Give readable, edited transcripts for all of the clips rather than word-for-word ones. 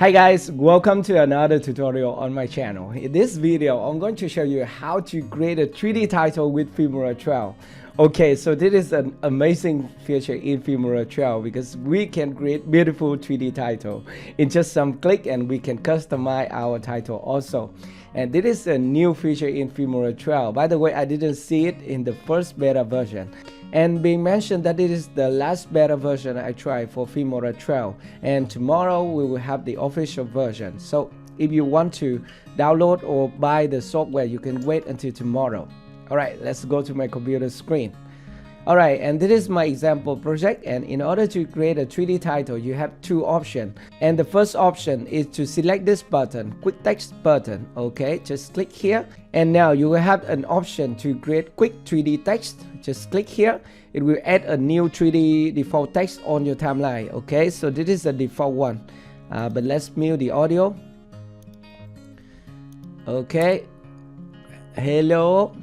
Hi guys, welcome to another tutorial on my channel. In this video, I'm going to show you how to create a 3D title with Filmora 12. Okay, so this is an amazing feature in Filmora 12 because we can create beautiful 3D title in just some click, and we can customize our title also. And this is a new feature in Filmora 12. By the way, I didn't see it in the first beta version. And being mentioned that it is the last beta version I tried for Filmora 12, and tomorrow we will have the official version. So if you want to download or buy the software, you can wait until tomorrow. Alright, let's go to my computer screen. Alright, and this is my example project, and in order to create a 3D title, you have two options. And the first option is to select this button, quick text button. Okay, just click here, and now you will have an option to create quick 3D text. Just click here, it will add a new 3D default text on your timeline. Okay, so this is the default one, but let's mute the audio. Okay, hello.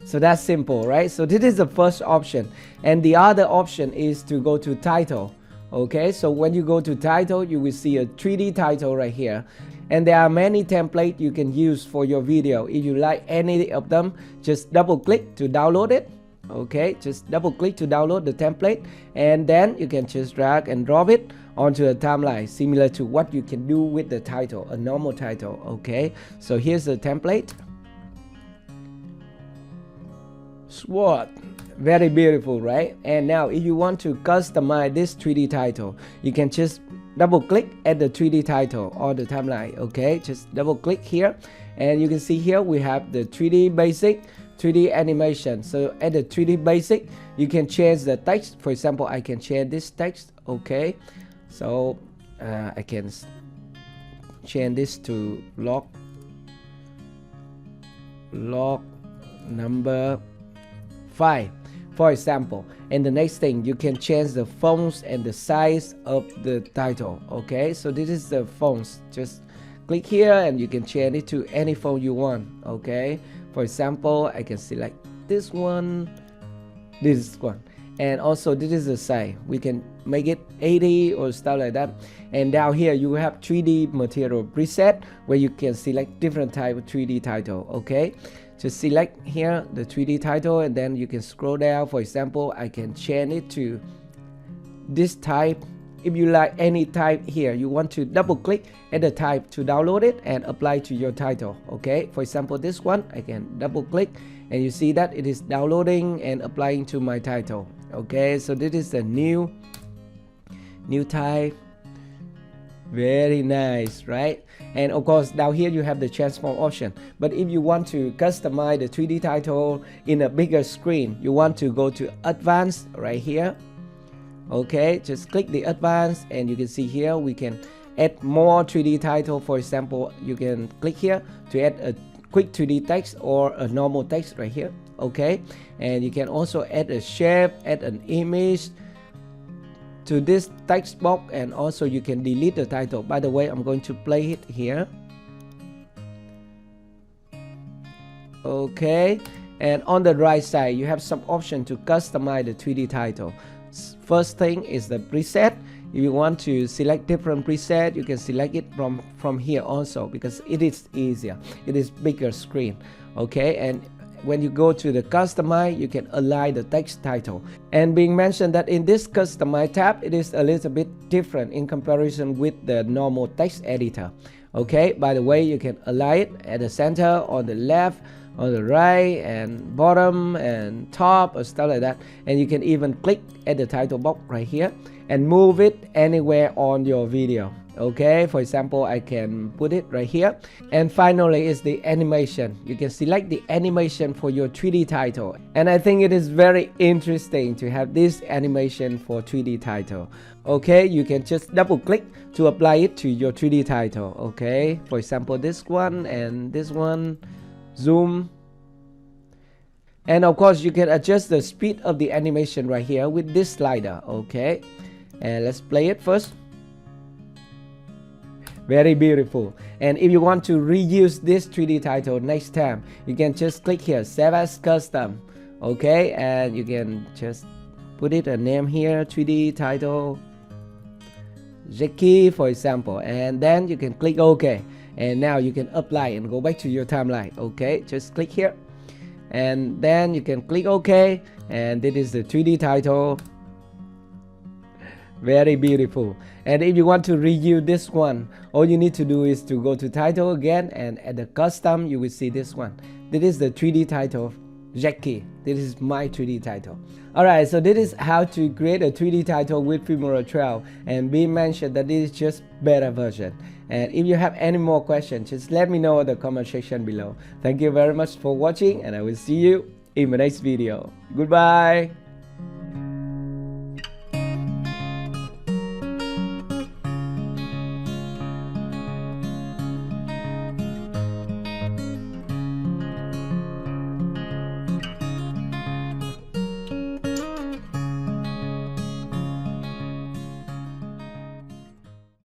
So that's simple, right? So this is the first option, and the other option is to go to title. Okay, so when you go to title, you will see a 3D title right here, and there are many templates you can use for your video. If you like any of them, just double click to download it. Okay, just double click to download the template, and then you can just drag and drop it onto a timeline, similar to what you can do with the title, a normal title. Okay, so here's the template. Sword, very beautiful, right? And now if you want to customize this 3D title, you can just double click at the 3D title on the timeline. Okay, just double click here, and you can see here we have the 3D basic, 3D animation. So at the 3D basic, you can change the text. For example, I can change this text. Okay, so I can change this to log number 5, for example. And the next thing, you can change the fonts and the size of the title. Okay, so this is the fonts. Just click here and you can change it to any font you want. Okay, for example, I can select this one, and also this is the size. We can make it 80 or stuff like that. And down here you have 3D material preset, where you can select different type of 3D title. Okay, just select here the 3D title, and then you can scroll down. For example, I can change it to this type. If you like any type here, you want to double click at the type to download it and apply to your title. Okay, for example, this one, I can double click, and you see that it is downloading and applying to my title. Okay, so this is the new type. Very nice, right? And of course, down here you have the transform option. But if you want to customize the 3D title in a bigger screen, you want to go to advanced right here. Okay, just click the advanced, and you can see here we can add more 3D title. For example, you can click here to add a quick 3D text or a normal text right here. Okay, and you can also add a shape, add an image to this text box, and also you can delete the title. By the way, I'm going to play it here. Okay, and on the right side you have some option to customize the 3D title. First thing is the preset. If you want to select different preset, you can select it from here also, because it is easier, it is bigger screen. Okay, and when you go to the customize, you can align the text title. And being mentioned that in this customize tab, it is a little bit different in comparison with the normal text editor. Okay, by the way, you can align it at the center, on the left, on the right, and bottom and top, or stuff like that. And you can even click at the title box right here and move it anywhere on your video. Okay, for example, I can put it right here. And finally is the animation. You can select the animation for your 3D title, and I think it is very interesting to have this animation for 3D title. Okay, you can just double click to apply it to your 3D title. Okay, for example, this one and this one, zoom. And of course, you can adjust the speed of the animation right here with this slider. Okay, and let's play it first. Very beautiful. And if you want to reuse this 3D title next time, you can just click here, save as custom. Okay, and you can just put it a name here, 3D title. Jacky, for example, and then you can click OK. And now you can apply and go back to your timeline. Okay, just click here and then you can click OK, and this is the 3D title. Very beautiful. And if you want to reuse this one, all you need to do is to go to title again, and at the custom you will see this one. This is the 3D title, Jacky. This is my 3D title. Alright, so this is how to create a 3D title with Filmora 12, and be mentioned that this is just beta version. And if you have any more questions, just let me know in the comment section below. Thank you very much for watching, and I will see you in my next video. Goodbye.